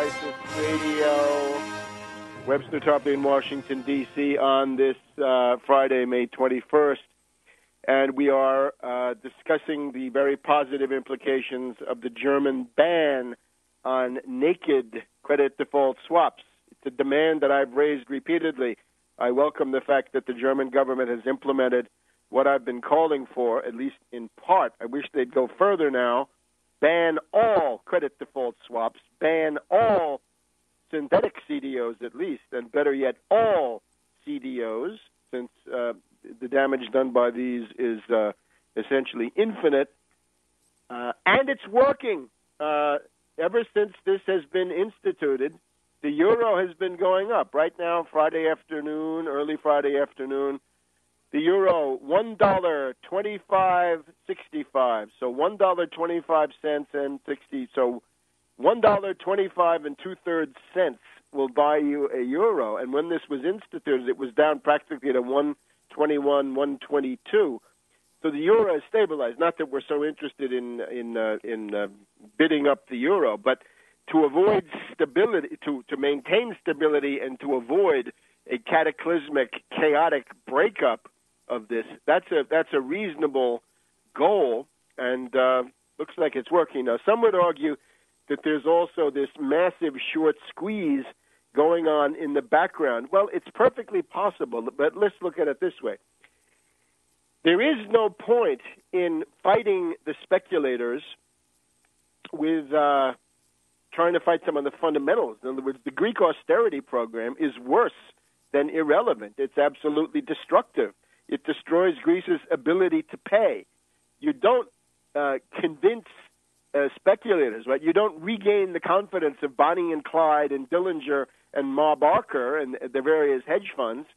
Crisis Radio. Webster Tarpley in Washington, D.C. on this Friday, May 21st. And we are discussing the very positive implications of the German ban on naked credit default swaps. It's a demand that I've raised repeatedly. I welcome the fact that the German government has implemented what I've been calling for, at least in part. I wish they'd go further now. Ban all credit default swaps. Ban all synthetic CDOs at least, and better yet, all CDOs, since the damage done by these is essentially infinite. And it's working. Ever since this has been instituted, the euro has been going up. Right now, Friday afternoon, early Friday afternoon, the euro, $1.2565. So $1.25 and 60. So $1.25 and 2/3 cents will buy you a euro. And when this was instituted, it was down practically to 121, 122. So the euro has stabilized. Not that we're so interested in bidding up the euro, but to avoid stability, to maintain stability, and to avoid a cataclysmic, chaotic breakup of this, that's a reasonable goal, and looks like it's working. Now, some would argue that there's also this massive short squeeze going on in the background. Well, it's perfectly possible, but let's look at it this way. There is no point in fighting the speculators with trying to fight some of the fundamentals. In other words, the Greek austerity program is worse than irrelevant. It's absolutely destructive. It destroys Greece's ability to pay. You don't convince speculators, right? You don't regain the confidence of Bonnie and Clyde and Dillinger and Ma Barker and the various hedge funds,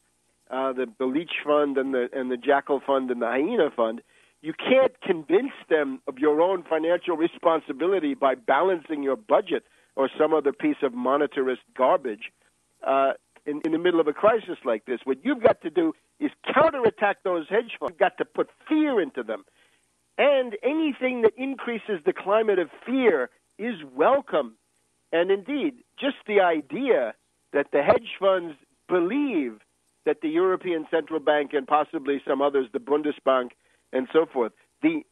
the Leech Fund and the Jackal Fund and the Hyena Fund. You can't convince them of your own financial responsibility by balancing your budget or some other piece of monetarist garbage in the middle of a crisis like this. What you've got to do is counterattack those hedge funds. You've got to put fear into them. And anything that increases the climate of fear is welcome. And indeed, just the idea that the hedge funds believe that the European Central Bank and possibly some others, the Bundesbank and so forth, the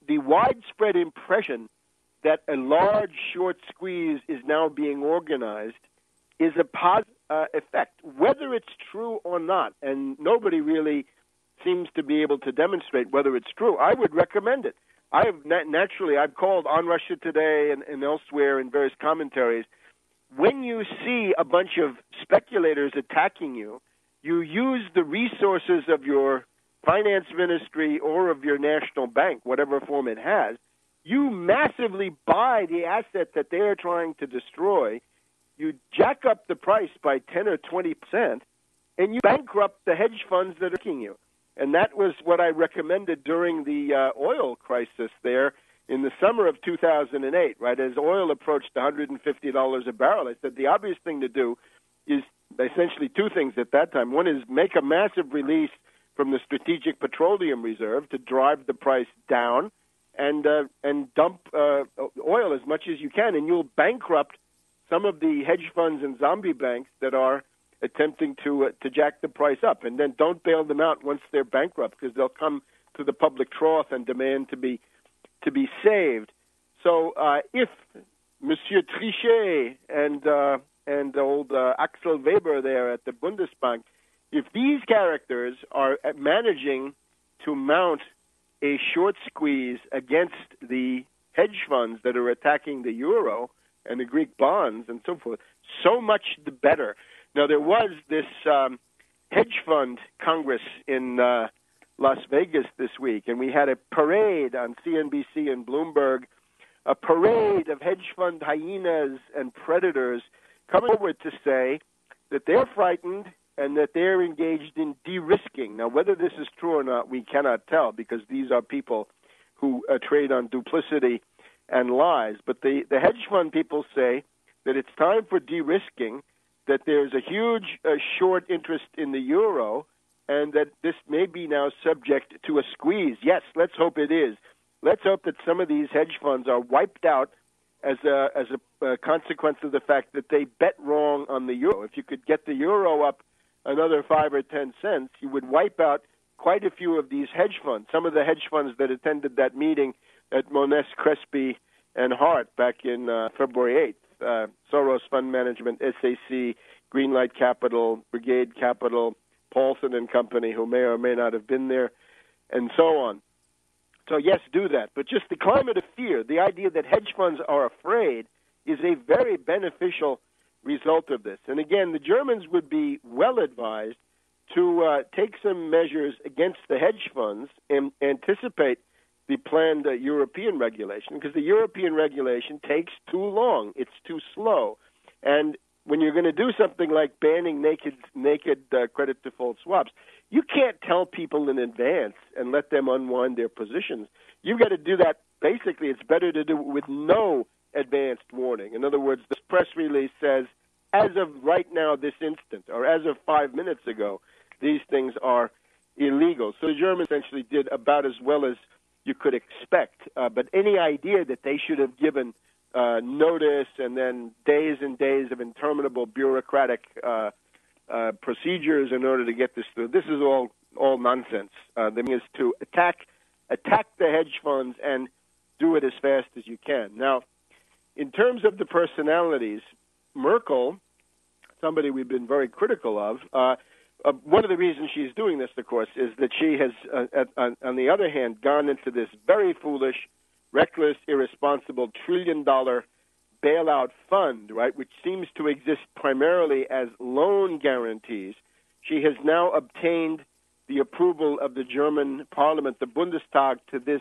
widespread impression that a large short squeeze is now being organized is a positive effect, whether it's true or not. And nobody really seems to be able to demonstrate whether it's true. I would recommend it. I've called on Russia Today and elsewhere in various commentaries. When you see a bunch of speculators attacking you, you use the resources of your finance ministry or of your national bank, whatever form it has. You massively buy the asset that they are trying to destroy. You jack up the price by 10 or 20%, and you bankrupt the hedge funds that are taking you. And that was what I recommended during the oil crisis there in the summer of 2008, right? As oil approached $150 a barrel, I said the obvious thing to do is essentially two things at that time. One is make a massive release from the Strategic Petroleum Reserve to drive the price down and dump oil as much as you can, and you'll bankrupt some of the hedge funds and zombie banks that are attempting to jack the price up. And then don't bail them out once they're bankrupt, because they'll come to the public trough and demand to be saved. So if Monsieur Trichet and old Axel Weber there at the Bundesbank, if these characters are managing to mount a short squeeze against the hedge funds that are attacking the euro and the Greek bonds and so forth, so much the better. Now, there was this hedge fund congress in Las Vegas this week, and we had a parade on CNBC and Bloomberg, a parade of hedge fund hyenas and predators coming forward to say that they're frightened and that they're engaged in de-risking. Now, whether this is true or not, we cannot tell, because these are people who trade on duplicity and lies. But the hedge fund people say that it's time for de-risking, that there's a huge short interest in the euro, and that this may be now subject to a squeeze. Yes, let's hope it is. Let's hope that some of these hedge funds are wiped out as a consequence of the fact that they bet wrong on the euro. If you could get the euro up another 5 or 10 cents, you would wipe out quite a few of these hedge funds. Some of the hedge funds that attended that meeting at Monness, Crespi, and Hart back in February 8th, Soros Fund Management, SAC, Greenlight Capital, Brigade Capital, Paulson and Company, who may or may not have been there, and so on. So yes, do that. But just the climate of fear, the idea that hedge funds are afraid, is a very beneficial result of this. And again, the Germans would be well advised to take some measures against the hedge funds and anticipate the planned European regulation, because the European regulation takes too long. It's too slow. And when you're going to do something like banning naked credit default swaps, you can't tell people in advance and let them unwind their positions. You've got to do that. Basically, it's better to do it with no advanced warning. In other words, this press release says, as of right now, this instant, or as of 5 minutes ago, these things are illegal. So the Germans essentially did about as well as you could expect. But any idea that they should have given notice and then days and days of interminable bureaucratic procedures in order to get this through, this is all nonsense. The thing is to attack the hedge funds and do it as fast as you can. Now, in terms of the personalities, Merkel, somebody we've been very critical of, one of the reasons she's doing this, of course, is that she has, on the other hand, gone into this very foolish, reckless, irresponsible trillion-dollar bailout fund, right, which seems to exist primarily as loan guarantees. She has now obtained the approval of the German parliament, the Bundestag, to this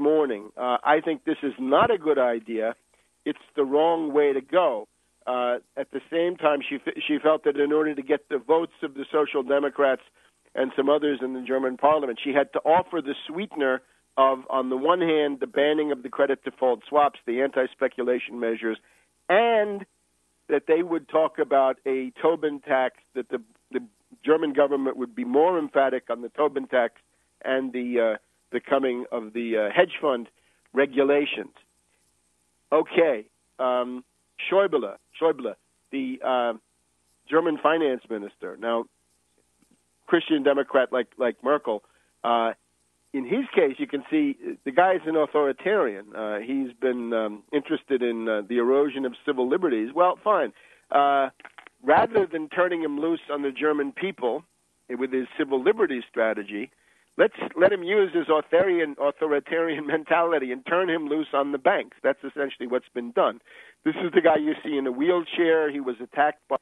morning. I think this is not a good idea. It's the wrong way to go. At the same time, she felt that in order to get the votes of the Social Democrats and some others in the German parliament, she had to offer the sweetener of, on the one hand, the banning of the credit default swaps, the anti-speculation measures, and that they would talk about a Tobin tax, that the German government would be more emphatic on the Tobin tax and the coming of the hedge fund regulations. Okay. Schäuble, the German finance minister, now Christian Democrat like Merkel, in his case, you can see the guy's an authoritarian. He's been interested in the erosion of civil liberties. Well, fine. Rather than turning him loose on the German people with his civil liberties strategy, let's let him use his authoritarian mentality and turn him loose on the banks. That's essentially what's been done. This is the guy you see in a wheelchair. He was attacked by,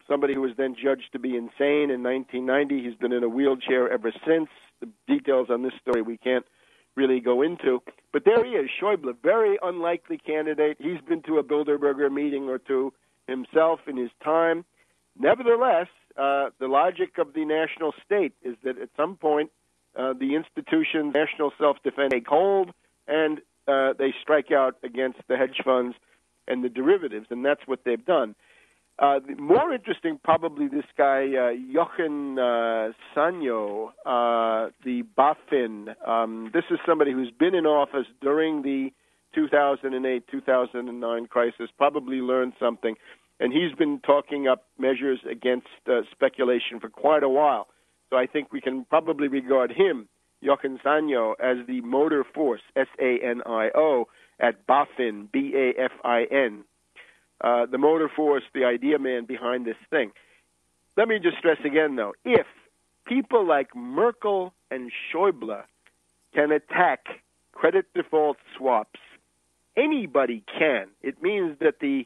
somebody who was then judged to be insane in 1990. He's been in a wheelchair ever since. The details on this story we can't really go into. But there he is, Schäuble, very unlikely candidate. He's been to a Bilderberger meeting or two himself in his time. Nevertheless, the logic of the national state is that at some point the institutions, national self-defense, take hold and they strike out against the hedge funds and the derivatives, and that's what they've done. More interesting, probably, this guy, Jochen Sanyo, the BaFin. This is somebody who's been in office during the 2008-2009 crisis, probably learned something, and he's been talking up measures against speculation for quite a while. So I think we can probably regard him, Jochen Sanyo, as the motor force, S-A-N-I-O, at BaFin, B-A-F-I-N. The motor force, the idea man behind this thing. Let me just stress again, though, if people like Merkel and Schäuble can attack credit default swaps, anybody can. It means that the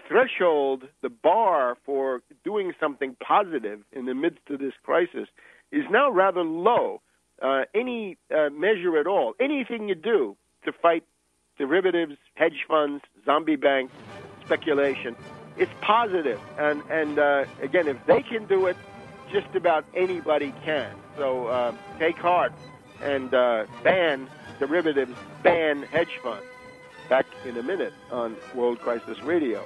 threshold, the bar for doing something positive in the midst of this crisis is now rather low. Any measure at all, anything you do to fight derivatives, hedge funds, zombie banks, speculation, it's positive. And again, if they can do it, just about anybody can. So take heart and ban derivatives, ban hedge funds. Back in a minute on World Crisis Radio.